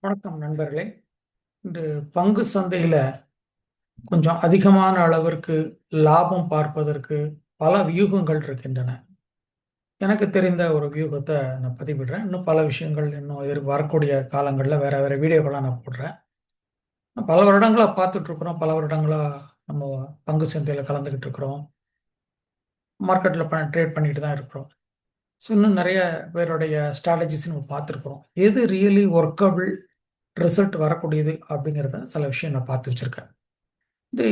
வணக்கம் நண்பர்களே. இன்று பங்கு சந்தையில கொஞ்சம் அதிகமான அளவிற்கு லாபம் பார்ப்பதற்கு பல வியூகங்கள் இருக்கின்றன. எனக்கு தெரிந்த ஒரு வியூகத்தை நான் பதிவிடுறேன். இன்னும் பல விஷயங்கள் இன்னும் வரக்கூடிய காலங்களில் வேற வேற வீடியோக்கெல்லாம் நான் போடுறேன். பல வருடங்களா பார்த்துட்டு இருக்கிறோம். பல வருடங்களா நம்ம பங்கு சந்தையில கலந்துக்கிட்டு இருக்கிறோம். மார்க்கெட்ல ட்ரேட் பண்ணிட்டு தான் இருக்கிறோம். ஸோ இன்னும் நிறைய பேருடைய ஸ்ட்ராட்டஜிஸ் நம்ம பார்த்துருக்குறோம். எது ரியலி ஒர்க்கபிள் ரிசல்ட் வரக்கூடியது அப்படிங்கிறத சில விஷயம் நான் பார்த்து வச்சிருக்கேன். இது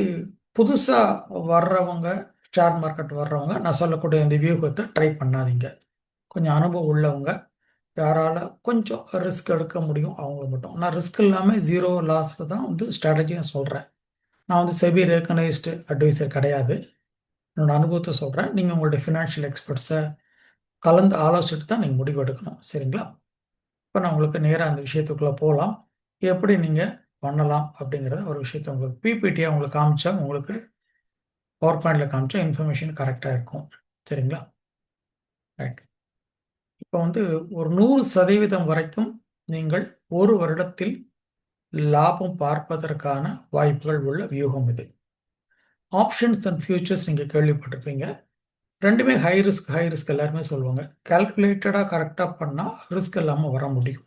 புதுசாக வர்றவங்க, ஷேர் மார்க்கெட் வர்றவங்க நான் சொல்லக்கூடிய இந்த வியூகத்தை ட்ரை பண்ணாதீங்க. கொஞ்சம் அனுபவம் உள்ளவங்க, யாரால கொஞ்சம் ரிஸ்க் எடுக்க முடியும் அவங்க மட்டும். நான் ரிஸ்க் இல்லாமல் ஜீரோ லாஸில் தான் ஸ்ட்ராட்டஜி நான் சொல்கிறேன். நான் செபி ரெகனைஸ்டு அட்வைசர் கிடையாது. என்னோட அனுபவத்தை சொல்கிறேன். நீங்கள் உங்களுடைய ஃபினான்ஷியல் எக்ஸ்பர்ட்ஸை கலந்து ஆலோசிச்சுட்டு தான் நீங்கள் முடிவு எடுக்கணும். சரிங்களா? இப்போ நான் உங்களுக்கு நேராக அந்த விஷயத்துக்குள்ளே போகலாம். எப்படி நீங்கள் பண்ணலாம் அப்படிங்கிறத ஒரு விஷயத்தை உங்களுக்கு பிபிடியாக உங்களுக்கு காமிச்சா உங்களுக்கு பவர் பாயிண்டில் காமிச்சா இன்ஃபர்மேஷன் கரெக்டாக இருக்கும். சரிங்களா? ரைட். இப்போ ஒரு 100% வரைக்கும் நீங்கள் ஒரு வருடத்தில் லாபம் பார்ப்பதற்கான வாய்ப்புகள் உள்ள வியூகம் இது. ஆப்ஷன்ஸ் அண்ட் ஃபியூச்சர்ஸ் நீங்கள் கேள்விப்பட்டிருப்பீங்க. ரெண்டுமே ஹை ரிஸ்க் எல்லாருமே சொல்லுவாங்க. கால்குலேட்டடாக கரெக்டாக பண்ணால் ரிஸ்க் இல்லாமல் வர முடியும்.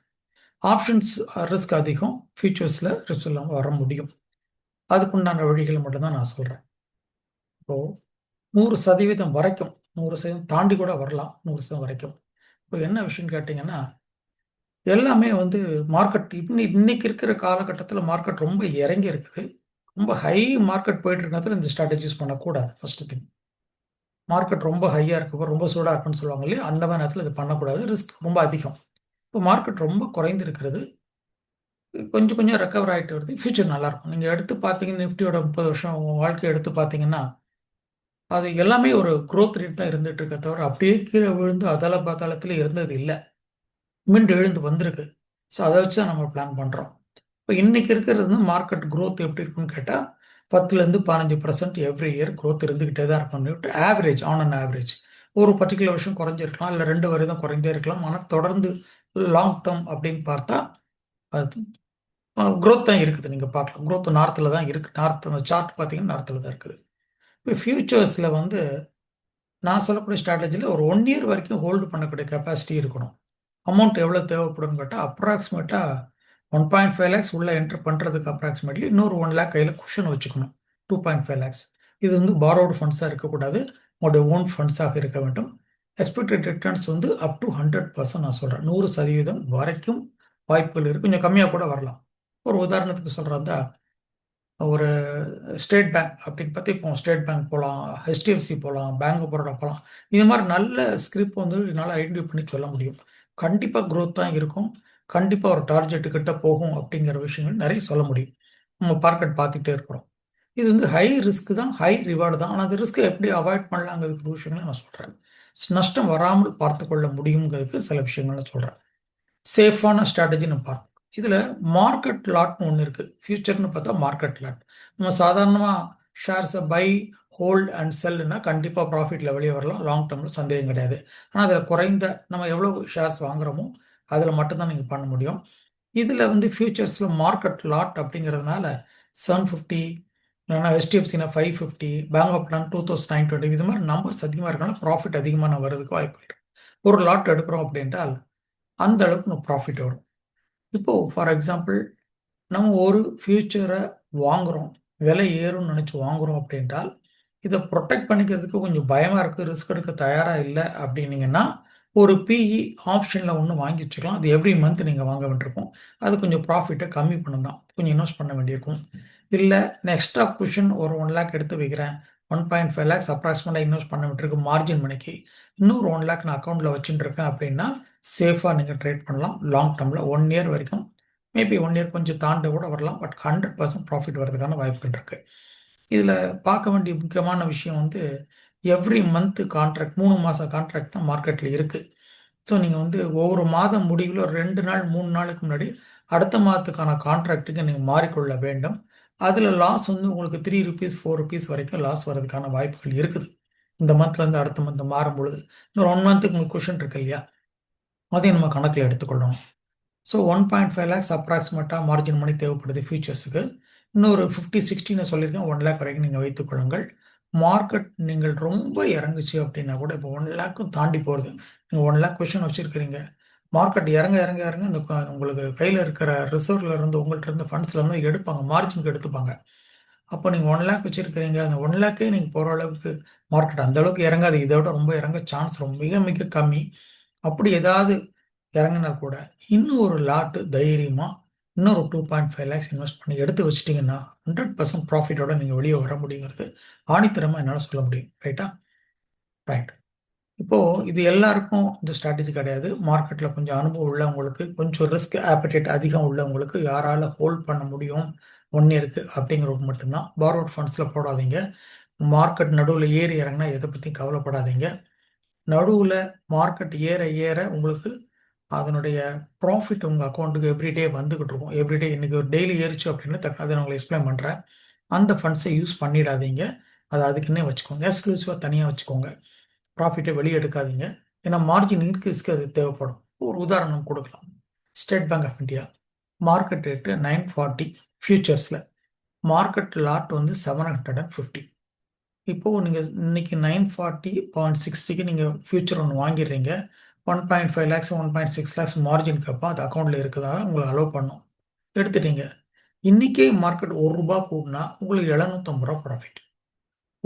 ஆப்ஷன்ஸ் ரிஸ்க் அதிகம், ஃபியூச்சர்ஸில் ரிஸ்க் இல்லாமல் வர முடியும். அதுக்குண்டான வழிகளை மட்டும்தான் நான் சொல்கிறேன். இப்போது 100% வரைக்கும், 100% தாண்டி கூட வரலாம், 100% வரைக்கும். இப்போ என்ன விஷயம்னு கேட்டிங்கன்னா, எல்லாமே மார்க்கெட் இன்னைக்கு இருக்கிற காலகட்டத்தில் மார்க்கெட் ரொம்ப இறங்கி இருக்குது. ரொம்ப ஹை மார்க்கெட் போயிட்டு இருக்கிறதுல இந்த ஸ்ட்ராட்டஜிஸ் பண்ணக்கூடாது. ஃபர்ஸ்ட் திங், மார்க்கெட் ரொம்ப ஹையாக இருக்கப்போ ரொம்ப சூடாக இருக்குன்னு சொல்லுவாங்க இல்லையா, அந்த மாதிரி நேரத்தில் இது பண்ணக்கூடாது. ரிஸ்க் ரொம்ப அதிகம். இப்போ மார்க்கெட் ரொம்ப குறைந்து இருக்கிறது, கொஞ்சம் கொஞ்சம் ரெக்கவர் ஆகிட்டு வருது. ஃபியூச்சர் நல்லாயிருக்கும். நீங்கள் எடுத்து பார்த்தீங்கன்னா நிஃப்டியோட 30 வருஷம் வாழ்க்கையை எடுத்து பார்த்தீங்கன்னா அது எல்லாமே ஒரு growth ரேட் தான் இருந்துட்டு இருக்க தவிர அப்படியே கீழே விழுந்து அதல பாதாளத்தில் இருந்தது இல்லை. மீண்டு எழுந்து வந்திருக்கு. ஸோ அதை வச்சு தான் நம்ம பிளான் பண்ணுறோம். இப்போ இன்னைக்கு இருக்கிறது மார்க்கெட் growth எப்படி இருக்குன்னு கேட்டால் 10லேருந்து 15% எவ்ரி இயர் growth இருந்துக்கிட்டே தான் இருக்கும். Average, on and average. ஒரு பர்டிகுலர் வருஷம் குறைஞ்சிருக்கலாம், இல்லை 2 வருடம் குறைந்தே இருக்கலாம். ஆனால் தொடர்ந்து லாங் டேர்ம் அப்படின்னு பார்த்தா அது growth தான் இருக்குது. நீங்கள் பார்க்கலாம், growth நார்த்தில் தான் இருக்குது. நார்த் அந்த சார்ட் பார்த்தீங்கன்னா நார்த்தில் தான் இருக்குது. இப்போ ஃபியூச்சர்ஸில் நான் சொல்லக்கூடிய ஸ்ட்ராட்டஜியில் ஒரு 1 இயர் வரைக்கும் ஹோல்டு பண்ணக்கூடிய கெப்பாசிட்டி இருக்கணும். அமௌண்ட் எவ்வளோ தேவைப்படும் கேட்டால் அப்ராக்சிமேட்டாக 1.5 லேக்ஸ் உள்ளே என்ட்ரு பண்ணுறதுக்கு அப்ராக்சிமேட்லி இன்னொரு 1 லேக் கையில் குஷன் வச்சுக்கணும். 2.5 லேக்ஸ் இது பாரோடு ஃபண்ட்ஸாக இருக்கக்கூடாது, உங்களுடைய ஓன் ஃபண்ட்ஸாக இருக்க வேண்டும். எக்ஸ்பெக்டட் ரிட்டர்ன்ஸ் அப் டு 100% நான் சொல்கிறேன். 100% வரைக்கும் வாய்ப்புகள் இருக்குது. கொஞ்சம் கம்மியாக கூட வரலாம். ஒரு உதாரணத்துக்கு சொல்கிறதா, ஒரு ஸ்டேட் பேங்க் அப்படின்னு பற்றி இப்போ ஸ்டேட் பேங்க் போகலாம், ஹெச்டிஎஃப்சி போகலாம், பேங்க் ஆஃப் பரோடா போகலாம். இது மாதிரி நல்ல ஸ்கிரிப்ட் என்னால் ஐடென்டிஃபை பண்ணி சொல்ல முடியும். கண்டிப்பாக growth தான் இருக்கும், கண்டிப்பாக ஒரு டார்கெட்டு கிட்ட போகும் அப்படிங்கிற விஷயங்கள் நிறைய சொல்ல முடியும். நம்ம மார்க்கெட் பார்த்துட்டே இருக்கிறோம். இது ஹை ரிஸ்க் தான், ஹை ரிவார்டு தான். ஆனால் அந்த ரிஸ்க்கை எப்படி அவாய்ட் பண்ணலாங்கிறதுக்கு விஷயங்களை நான் சொல்கிறேன். நஷ்டம் வராமல் பார்த்து கொள்ள முடியுங்கிறதுக்கு சில விஷயங்களை சொல்கிறேன். சேஃபான ஸ்ட்ராட்டஜி நம்ம பார்ப்போம். இதில் மார்க்கெட் லாட்னு ஒன்று இருக்குது. ஃபியூச்சர்னு பார்த்தா மார்க்கெட் லாட். நம்ம சாதாரணமாக ஷேர்ஸை பை, ஹோல்ட் அண்ட் செல்லுன்னா கண்டிப்பாக ப்ராஃபிட்டில் வெளியே வரலாம், லாங் டேர்மில் சந்தேகம் கிடையாது. ஆனால் அதில் குறைந்த நம்ம எவ்வளோ ஷேர்ஸ் வாங்குகிறோமோ அதில் மட்டும்தான் நீங்கள் பண்ண முடியும். இதில் ஃபியூச்சர்ஸில் மார்க்கெட் லாட் அப்படிங்கிறதுனால 750, இல்லைன்னா ஹெச்டிஎஃப்சினா 550, பேங்க் ஆஃப் பரோடா 2920, இது மாதிரி நம்பர்ஸ் அதிகமாக இருக்கனால ப்ராஃபிட் அதிகமாக வரதுக்கு வாய்ப்பு இருக்குது. ஒரு லாட் எடுக்கிறோம் அப்படின்றால் அந்த அளவுக்கு நம்ம ப்ராஃபிட் வரும். இப்போது ஃபார் எக்ஸாம்பிள் நம்ம ஒரு ஃபியூச்சரை வாங்குகிறோம், விலை ஏறும்னு நினச்சி வாங்குகிறோம் அப்படின்றால் இதை ப்ரொடெக்ட் பண்ணிக்கிறதுக்கு கொஞ்சம் பயமாக இருக்குது, ரிஸ்க் எடுக்க தயாராக இல்லை அப்படின்னீங்கன்னா ஒரு பிஇ ஆப்ஷனில் ஒன்று வாங்கி வச்சுக்கலாம். அது எவ்ரி மந்த் நீங்கள் வாங்க வேண்டியிருக்கும். அது கொஞ்சம் ப்ராஃபிட்டை கம்மி பண்ண தான் கொஞ்சம் இன்வெஸ்ட் பண்ண வேண்டியிருக்கும். இல்லை நான் எக்ஸ்ட்ரா குஷன் ஒரு 1 லேக் எடுத்து வைக்கிறேன், 1.5 லேக்ஸ் அப்ராக்சிமேட்டாக இன்வெஸ்ட் பண்ண வேண்டியிருக்கு மார்ஜின் மணிக்கு, இன்னொரு 1 லேக் நான் அக்கௌண்ட்டில் வச்சுட்டு இருக்கேன் அப்படின்னா சேஃபாக நீங்கள் ட்ரேட் பண்ணலாம். லாங் டேர்மில் 1 இயர் வரைக்கும், மேபி 1 இயர் கொஞ்சம் தாண்ட கூட வரலாம். பட் 100% ப்ராஃபிட் வரதுக்கான வாய்ப்புகள் இருக்குது. இதில் பார்க்க வேண்டிய முக்கியமான விஷயம் எவ்ரி மந்த் கான்ட்ராக்ட், 3 மாத கான்ட்ராக்ட் தான் மார்க்கெட்டில் இருக்குது. ஸோ நீங்கள் ஒவ்வொரு மாதம் முடிவில் ஒரு 2 நாள் 3 நாளுக்கு முன்னாடி அடுத்த மாதத்துக்கான கான்ட்ராக்ட்டுக்கு நீங்கள் மாறிக்கொள்ள வேண்டும். அதில் லாஸ் உங்களுக்கு 3 ருபீஸ் 4 ருபீஸ் வரைக்கும் லாஸ் வர்றதுக்கான வாய்ப்புகள் இருக்குது. இந்த மந்த்லேருந்து அடுத்த மந்த் மாறும் பொழுது இன்னொரு 1 மந்த்துக்கு உங்களுக்கு குஷன் இருக்கு இல்லையா, அதையும் நம்ம கணக்கில் எடுத்துக்கொள்ளணும். ஸோ 1.5 லேக்ஸ் அப்ராக்சிமேட்டாக மார்ஜின் மணி தேவைப்படுது ஃபியூச்சர்ஸுக்கு. இன்னொரு 50-60 சொல்லியிருக்கேன், 1 லேக் வரைக்கும் நீங்கள் வைத்துக் கொள்ளுங்கள். மார்க்கெட் நீங்கள் ரொம்ப இறங்குச்சு அப்படின்னா கூட இப்போ 1 லேக்கும் தாண்டி போகிறது. நீங்கள் 1 லேக் கொஷின் வச்சுருக்கிறீங்க, மார்க்கெட் இறங்க இறங்க இறங்க இந்த உங்களுக்கு கையில் இருக்கிற ரிசர்வ்ல இருந்து உங்கள்கிட்ட இருந்த ஃபண்ட்ஸ்ல இருந்து எடுப்பாங்க, மார்ஜினுக்கு எடுத்துப்பாங்க. அப்போ நீங்கள் 1 லேக் வச்சுருக்கிறீங்க, அந்த 1 லேக்கே நீங்கள் போகிற அளவுக்கு மார்க்கெட் அந்த அளவுக்கு இறங்காது, இதை விட ரொம்ப இறங்க சான்ஸ் ரொம்ப மிக மிக கம்மி. அப்படி ஏதாவது இறங்கினா கூட இன்னும் ஒரு லாட்டு தைரியமாக இன்னொரு 2.5 லேக்ஸ் இன்வெஸ்ட் பண்ணி எடுத்து வச்சிட்டிங்கன்னா 100% ப்ராஃபிட்டோட நீங்கள் வெளியே வர முடியுங்கிறது ஆணித்தரமாக என்னால் சொல்ல முடியும். ரைட்டா? ரைட். இப்போது இது எல்லாருக்கும் இந்த ஸ்ட்ராட்டஜி கிடையாது. மார்க்கெட்டில் கொஞ்சம் அனுபவம் உள்ளவங்களுக்கு, கொஞ்சம் ரிஸ்க் ஆப்படைட் அதிகம் உள்ளவங்களுக்கு யாரால் ஹோல்ட் பண்ண முடியும் 1 இயருக்கு அப்படிங்கிறது மட்டும்தான். பாரோட் ஃபண்ட்ஸில் போடாதீங்க. மார்க்கெட் நடுவில் ஏறி இறங்கினா எதை பற்றியும் கவலைப்படாதீங்க. நடுவில் மார்க்கெட் ஏற ஏற உங்களுக்கு அதனுடைய ப்ராஃபிட் உங்கள் அக்கௌண்ட்டுக்கு எவ்ரிடே வந்துக்கிட்டு இருக்கும். எவ்ரிடே இன்றைக்கி ஒரு டெய்லி ஏறிச்சு அப்படின்னு அதை நான் உங்களுக்கு எக்ஸ்பிளைன் பண்ணுறேன். அந்த ஃபண்ட்ஸை யூஸ் பண்ணிடாதீங்க. அதை அதுக்குன்னே வச்சுக்கோங்க, எக்ஸ்க்ளூசிவாக தனியாக வச்சுக்கோங்க. ப்ராஃபிட்டை வெளியே எடுக்காதீங்க. ஏன்னா மார்ஜின் இன்க்ரீஸ்க்கு அது தேவைப்படும். ஒரு உதாரணம் கொடுக்கலாம். State bank of India market rate 940 ஃபியூச்சர்ஸில், மார்க்கெட் லாட் வந்து 750. இப்போது நீங்கள் இன்னைக்கு 940.60க்கு நீங்கள் ஃபியூச்சர் ஒன்று வாங்கிடுறீங்க. 1.5 லேக்ஸ் 1.6 லேக்ஸ் மார்ஜின் அப்போ அது அக்கௌண்ட்டில் இருக்குதா உங்களை அலோவ் பண்ணும். எடுத்துட்டீங்க. இன்றைக்கே மார்க்கெட் ₹1 கூடினா உங்களுக்கு ₹750 ப்ராஃபிட்.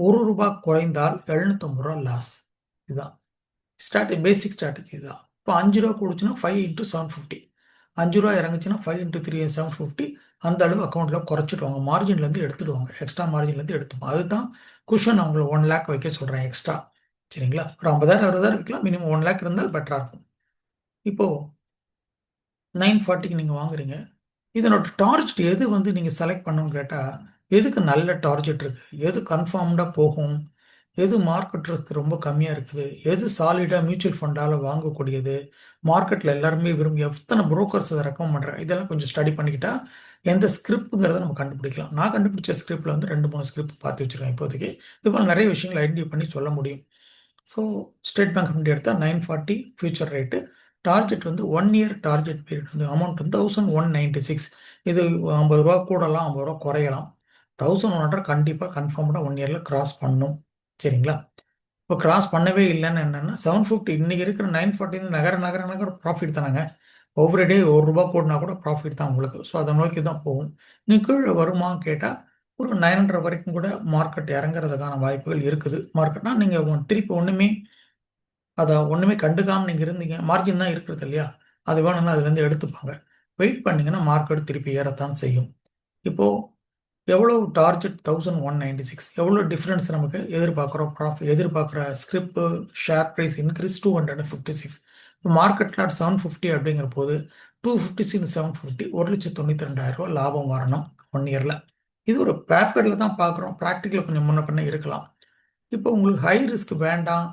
₹1 குறைந்தால் ₹750 லாஸ். இதுதான் பேசிக் ஸ்ட்ராட்டஜி தான். இப்போ ₹5 கூடுச்சுன்னா 5 × 750, ₹5 இறங்குச்சுன்னா 5 × 3 750. அந்த அளவு அக்கௌண்ட்டில் குறைச்சிடுவாங்க, மார்ஜின்லேருந்து எடுத்துடுவாங்க, எக்ஸ்ட்ரா மார்ஜின்லேருந்து எடுத்துப்பாங்க. அதுதான் குஷன் அவங்களை 1 லேக் வைக்க சொல்கிறேன் எக்ஸ்ட்ரா. சரிங்களா? ஒரு 50,000 60,000 வைக்கலாம், மினிமம் 1 லேக் இருந்தால் பெட்டராக இருக்கும். இப்போது 940க்கு நீங்கள் வாங்குறீங்க. இதனோட டார்கெட் எது வந்து நீங்கள் செலக்ட் பண்ணணும்னு கேட்டால், எதுக்கு நல்ல டார்கெட் இருக்குது, எது கன்ஃபார்ம்டாக போகும், எது மார்க்கெட் ரிஸ்க் ரொம்ப கம்மியாக இருக்குது, எது சாலிடாக மியூச்சுவல் ஃபண்டால் வாங்கக்கூடியது, மார்க்கெட்டில் எல்லாருமே விரும்பி எத்தனை புரோக்கர்ஸ் அதை ரெக்கமெண்ட் பண்ணுறேன், இதெல்லாம் கொஞ்சம் ஸ்டடி பண்ணிக்கிட்டால் எந்த ஸ்கிரிப்டுங்கிறத நம்ம கண்டுபிடிக்கலாம். நான் கண்டுபிடிச்ச ஸ்கிரிப்டில் வந்து 2-3 ஸ்கிரிப்ட் பார்த்து வச்சுருக்கேன் இப்போதைக்கு. இது போல் நிறைய விஷயங்கள் ஐடென்டிஃபை பண்ணி சொல்ல முடியும். So State bank of India எடுத்தால் 940 ஃபியூச்சர் ரேட்டு. டார்கெட் வந்து 1 இயர் டார்கெட் பீரியட் வந்து அமௌண்ட் வந்து 1196. இது ₹50 கூடலாம், ₹50 குறையலாம். 1100 கண்டிப்பாக கன்ஃபார்ம்டாக 1 இயரில் கிராஸ் பண்ணும். சரிங்களா? இப்போ கிராஸ் பண்ணவே இல்லைன்னு என்னென்னா 750 இன்றைக்கி இருக்கிற 940 நகர நகர நகர ப்ராஃபிட் தானாங்க. ஒவ்வொரு டே ₹1 கூடனா கூட ப்ராஃபிட் தான் உங்களுக்கு. ஸோ அதை நோக்கி தான் போகும். நீ கீழே வருமான்னு கேட்டால் ஒரு 900 வரைக்கும் கூட மார்க்கெட் இறங்குறதுக்கான வாய்ப்புகள் இருக்குது. மார்க்கெட்னா நீங்கள் திருப்பி அதை ஒன்றுமே கண்டுக்காமல் நீங்கள் இருந்தீங்க, மார்ஜின் தான் இருக்கிறது இல்லையா, அது வேணும்னா அதுலேருந்து எடுத்துப்பாங்க. வெயிட் பண்ணிங்கன்னா மார்க்கெட் திருப்பி ஏறத்தான் செய்யும். இப்போது எவ்வளோ டார்கெட் 1196, எவ்வளோ டிஃப்ரென்ஸ் நமக்கு எதிர்பார்க்குறோம் ப்ராஃபிட், எதிர்பார்க்குற ஸ்கிரிப்பு ஷேர் ப்ரைஸ் இன்க்ரீஸ் 256. இப்போ மார்க்கெட் லாட் 750 அப்படிங்கிற போது 256 750 ₹1,92,000 லாபம் வரணும் 1 இயரில். இது ஒரு பேப்பரில் தான் பார்க்குறோம், ப்ராக்டிக்கலில் கொஞ்சம் முன்ன பின்ன இருக்கலாம். இப்போ உங்களுக்கு ஹை ரிஸ்க் வேண்டாம்,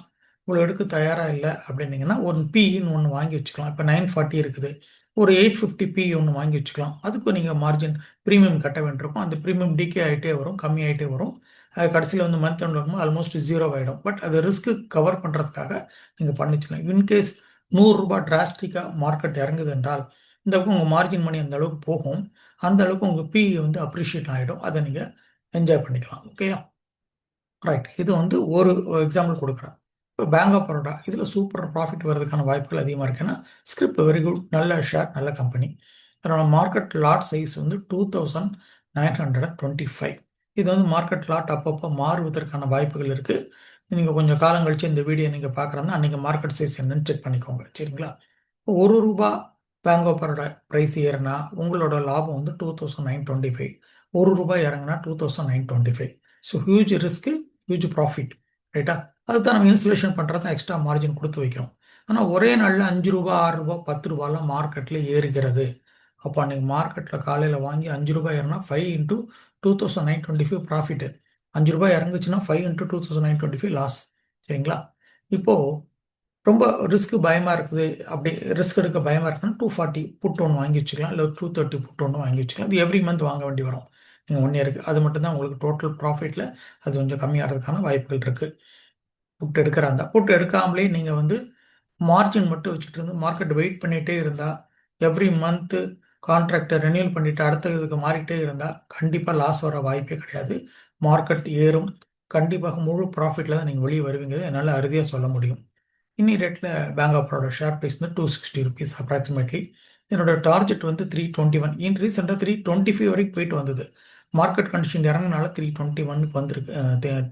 உங்களுக்கு எடுக்க தயாராக இல்லை அப்படின்னீங்கன்னா ஒரு பின்னு ஒன்று வாங்கி வச்சுக்கலாம். இப்போ 940 இருக்குது, ஒரு 850 பி ஒன்று வாங்கி வச்சுக்கலாம். அதுக்கு நீங்கள் மார்ஜின் ப்ரீமியம் கட்ட வேண்டியிருக்கும். அந்த ப்ரீமியம் டிகே ஆகிட்டே வரும், கம்மியாகிட்டே வரும். அது கடைசியில் வந்து மந்த் எண்ட் வரும்போது ஆல்மோஸ்ட் 0 ஆகிடும். பட் அது ரிஸ்க்கு கவர் பண்ணுறதுக்காக நீங்கள் பண்ணிச்சுக்கலாம். இன்கேஸ் ₹100 டிராஸ்டிக்காக மார்க்கெட் இறங்குது என்றால் இந்த அளவுக்கு உங்கள் மார்ஜின் மணி அந்த அளவுக்கு போகும், அந்த அளவுக்கு உங்கள் பி வந்து அப்ரிஷியேட் ஆகிடும். அதை நீங்கள் என்ஜாய் பண்ணிக்கலாம். ஓகேயா? ரைட். இது வந்து ஒரு எக்ஸாம்பிள் கொடுக்குறேன். இப்போ பேங்க் ஆஃப் பரோடா இதில் சூப்பர் ப்ராஃபிட் வரதுக்கான வாய்ப்புகள் அதிகமாக இருக்குன்னா ஸ்கிரிப்ட் வெரி குட், நல்ல ஷேர், நல்ல கம்பெனி. அதனோட மார்க்கெட் லாட் சைஸ் வந்து 2925. இது வந்து மார்க்கெட் லாட் அப்பப்போ மாறுவதற்கான வாய்ப்புகள் இருக்குது. நீங்கள் கொஞ்சம் காலம் கழிச்சு இந்த வீடியோ நீங்கள் பார்க்குறதா அன்றைக்கி மார்க்கெட் சைஸ் என்னன்னு செக் பண்ணிக்கோங்க. சரிங்களா? ₹1 பேங்க் ஆஃப் பரோடா ப்ரைஸ் ஏறுனா உங்களோட லாபம் வந்து 2925. ₹1 இறங்குனா 2925. So huge risk, huge profit. ரைட்டா? அதுதான் நம்ம இன்சுலேஷன் பண்ணுறது தான் எக்ஸ்ட்ரா மார்ஜின் கொடுத்து வைக்கிறோம். ஆனால் ஒரே நாளில் ₹5 ₹6 ₹10 மார்க்கெட்டில் ஏறுகிறது. அப்போ அன்றைக்கி மார்க்கெட்டில் காலையில் வாங்கி ₹5 ஏறினா 5 × 2925 ப்ராஃபிட்டு. ₹5 இறங்குச்சுன்னா 5 × 2925 லாஸ். சரிங்களா? இப்போது ரொம்ப ரிஸ்க் பயமாக இருக்குது, அப்படி ரிஸ்க் எடுக்க பயமாக இருக்குன்னா 240 புட் ஒன்று வாங்கி வச்சுக்கலாம், இல்லை 230 புட் ஒன்று வாங்கி வச்சுக்கலாம். இது எவ்ரி மந்த் வாங்க வேண்டி வரும் நீங்கள் 1 இயருக்கு. அது மட்டும்தான் உங்களுக்கு டோட்டல் ப்ராஃபிட்டில் அது கொஞ்சம் கம்மியாகிறதுக்கான வாய்ப்புகள் இருக்குது. புட் எடுக்கிறாங்க, புட் எடுக்காமலே நீங்கள் வந்து மார்ஜின் மட்டும் வச்சுட்டு இருந்து மார்க்கெட் வெயிட் பண்ணிகிட்டே இருந்தால் எவ்ரி மந்த்து கான்ட்ராக்டை ரெனியூல் பண்ணிட்டு அடுத்த இதுக்கு மாறிட்டே இருந்தால் கண்டிப்பாக லாஸ் வர வாய்ப்பே கிடையாது. மார்க்கெட் ஏறும். கண்டிப்பாக முழு ப்ராஃபிட்டில் தான் நீங்கள் வெளியே வருவீங்க, என்னால் அறுதியாக சொல்ல முடியும். இன்னி ரேட்டில் Bank of Baroda share price வந்து ₹260 அப்ராக்சிமேட்லி. என்னோட டார்கெட் வந்து 321. ரீசெண்டாக 325 வரைக்கும் போயிட்டு வந்தது. மார்க்கெட் கண்டிஷன் இறங்கினால 321க்கு வந்திருக்கு,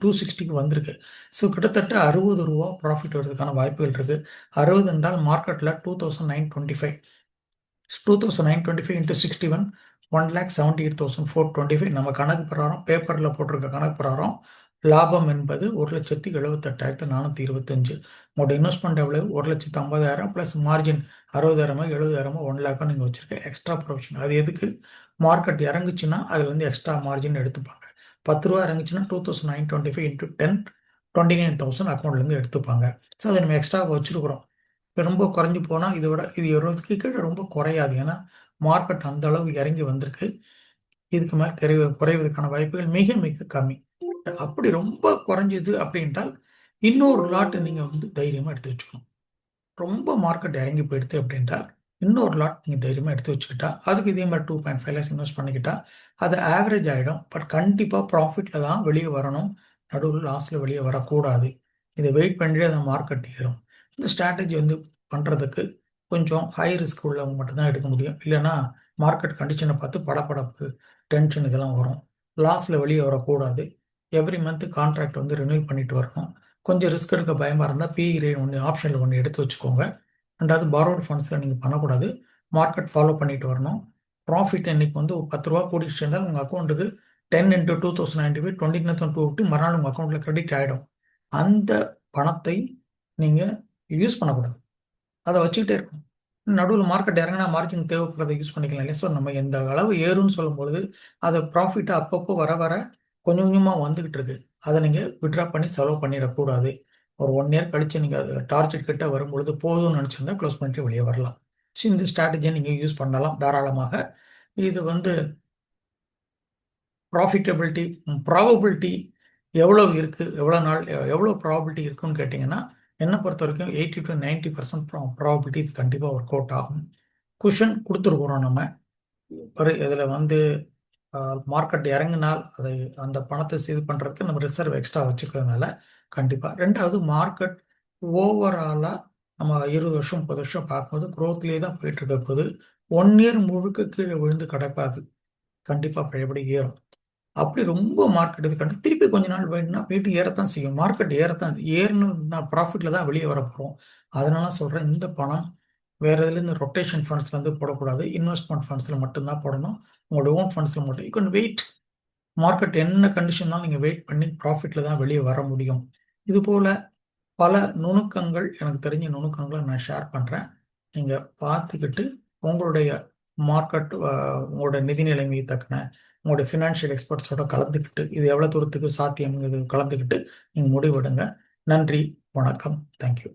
260க்கு வந்திருக்கு. ஸோ கிட்டத்தட்ட ₹60 ப்ராஃபிட் வரதுக்கான வாய்ப்புகள் இருக்குது. 60 என்றால் மார்க்கெட்டில் 2925, 2925 into 61, 1,78,425. நம்ம கணக்கு பிரகாரம், பேப்பரில் போட்டிருக்க கணக்கு பிரகாரம் லாபம் என்பது 1,78,425. உங்களோட இன்வெஸ்ட்மெண்ட் எவ்வளவு? 1,50,000 ப்ளஸ் மார்ஜின் 60,000 70,000 1 லேக்கோ நீங்கள் வச்சுருக்க எக்ஸ்ட்ரா ப்ரொவிஷன். அது எதுக்கு? மார்க்கெட் இறங்குச்சுன்னா அதில் வந்து எக்ஸ்ட்ரா மார்ஜின் எடுத்துப்பாங்க. ₹10 இறங்குச்சுன்னா 2,925 into 10, 29,000 அக்கௌண்ட்லேருந்து எடுத்துப்பாங்க. ஸோ அதை நம்ம எக்ஸ்ட்ரா வச்சுருக்குறோம். இப்போ ரொம்ப குறைஞ்சி போனால் இதை விட இது 20க்கு கீழே ரொம்ப குறையாது. ஏன்னா மார்க்கெட் அந்த அளவு இறங்கி வந்திருக்கு. இதுக்கு மேல் குறைவதற்கான வாய்ப்புகள் மிக மிக கம்மி. அப்படி ரொம்ப குறைஞ்சிது அப்படின்ட்டால் இன்னொரு லாட் நீங்கள் வந்து தைரியமாக எடுத்து வச்சுக்கணும். ரொம்ப மார்க்கெட் இறங்கி போயிடுது அப்படின்ட்டால் இன்னொரு லாட் நீங்கள் தைரியமாக எடுத்து வச்சுக்கிட்டா, அதுக்கு இதே மாதிரி 2.5 lakhs இன்வெஸ்ட் பண்ணிக்கிட்டா அது ஆவரேஜ் ஆகிடும். பட் கண்டிப்பாக ப்ராஃபிட்டில் தான் வெளியே வரணும், நடுவில் லாஸில் வெளியே வரக்கூடாது. இதை வெயிட் பண்ணிட்டு அந்த மார்க்கெட் ஏறும். இந்த ஸ்ட்ராட்டஜி வந்து பண்ணுறதுக்கு கொஞ்சம் ஹை ரிஸ்க் உள்ளவங்க மட்டும்தான் எடுக்க முடியும். இல்லைன்னா மார்க்கெட் கண்டிஷனை பார்த்து படபடப்பு, டென்ஷன் இதெல்லாம் வரும். லாஸில் வெளியே வரக்கூடாது. எவ்ரி மந்த்து கான்ட்ராக்ட் வந்து ரினியூல் பண்ணிட்டு வரணும். கொஞ்சம் ரிஸ்க் எடுக்க பயமாக இருந்தால் பிஇ ரேட் ஒன்று ஆப்ஷனில் ஒன்று எடுத்து வச்சுக்கோங்க. ரெண்டாவது பாரோட் ஃபண்ட்ஸில் நீங்கள் பண்ணக்கூடாது. மார்க்கெட் ஃபாலோ பண்ணிட்டு வரணும். ப்ராஃபிட் இன்னைக்கு வந்து ஒரு ₹10 கூட்டிட்டு இருந்தால் உங்கள் அக்கௌண்ட்டுக்கு 10 into 2095, 20,250 மறுநாள் உங்கள் அக்கௌண்ட்டில் கிரெடிட் ஆகிடும். அந்த பணத்தை நீங்கள் யூஸ் பண்ணக்கூடாது, அதை வச்சுக்கிட்டே இருக்கும். நடுவில் மார்க்கெட் இறங்கினா மார்ஜின் தேவைப்படுறதை யூஸ் பண்ணிக்கலாம் இல்லையா? ஸோ நம்ம எந்த அளவு ஏறும்னு சொல்லும்பொழுது அதை ப்ராஃபிட்டை அப்பப்போ வர வர கொஞ்சம் கொஞ்சமாக வந்துக்கிட்டு இருக்கு. அதை நீங்கள் விட்ரா பண்ணி செலவு பண்ணிடக்கூடாது. ஒரு 1 இயர் கழித்து நீங்கள் அது டார்கெட் கிட்ட வரும்பொழுது போதும்னு நினச்சிருந்தா க்ளோஸ் பண்ணிட்டு வெளியே வரலாம். ஸோ இந்த ஸ்ட்ராட்டஜியை நீங்கள் யூஸ் பண்ணலாம் தாராளமாக. இது வந்து ப்ராஃபிட்டபிலிட்டி, ப்ராபபிலிட்டி எவ்வளோ இருக்குது, எவ்வளோ நாள், எவ்வளோ ப்ராபபிலிட்டி இருக்குன்னு கேட்டிங்கன்னா, என்னை பொறுத்த வரைக்கும் 80 to 90% ப்ராபபிலிட்டி இது கண்டிப்பாக ஒர்க் அவுட் ஆகும். குஷன் கொடுத்துருக்குறோம் நம்ம. ஒரு இதில் வந்து மார்க்கெட் இறங்கினால் அதை அந்த பணத்தை இது பண்ணுறதுக்கு நம்ம ரிசர்வ் எக்ஸ்ட்ரா வச்சுக்கிறதுனால கண்டிப்பாக. ரெண்டாவது மார்க்கெட் ஓவராலாக நம்ம 20 வருஷம் 30 வருஷம் பார்க்கும்போது க்ரோத்லேயே தான் போயிட்டு இருக்க போது 1 இயர் முழுக்க கீழே விழுந்து கிடக்காது. கண்டிப்பாக பழையபடி ஏறும். அப்படி ரொம்ப மார்க்கெட் இது கண்டு திருப்பி கொஞ்ச நாள் வேணும்னா போயிட்டு ஏறத்தான் செய்யும். மார்க்கெட் ஏறத்தான், ஏறணும் ப்ராஃபிட்டில் தான் வெளியே வர போகிறோம். அதனால சொல்கிறேன், இந்த பணம் வேறு இதில் இந்த ரொட்டேஷன் ஃபண்ட்ஸ்லேருந்து போடக்கூடாது. இன்வெஸ்ட்மெண்ட் ஃபண்ட்ஸில் மட்டும்தான் போடணும். உங்களோட ஓன் ஃபண்ட்ஸில் மட்டும். You can wait. மார்க்கெட் என்ன கண்டிஷன் தான் நீங்கள் வெயிட் பண்ணி ப்ராஃபிட்டில் தான் வெளியே வர முடியும். இதுபோல் பல நுணுக்கங்கள், எனக்கு தெரிஞ்ச நுணுக்கங்களை நான் ஷேர் பண்ணுறேன். நீங்கள் பார்த்துக்கிட்டு உங்களுடைய மார்க்கெட், உங்களோட நிதி நிலைமையை தக்கன உங்களுடைய ஃபினான்ஷியல் எக்ஸ்பர்ட்ஸோட கலந்துக்கிட்டு இது எவ்வளோ தூரத்துக்கு சாத்தியம்ங்கிறது கலந்துக்கிட்டு நீங்கள் முடிவெடுங்க. நன்றி, வணக்கம், தேங்க்யூ.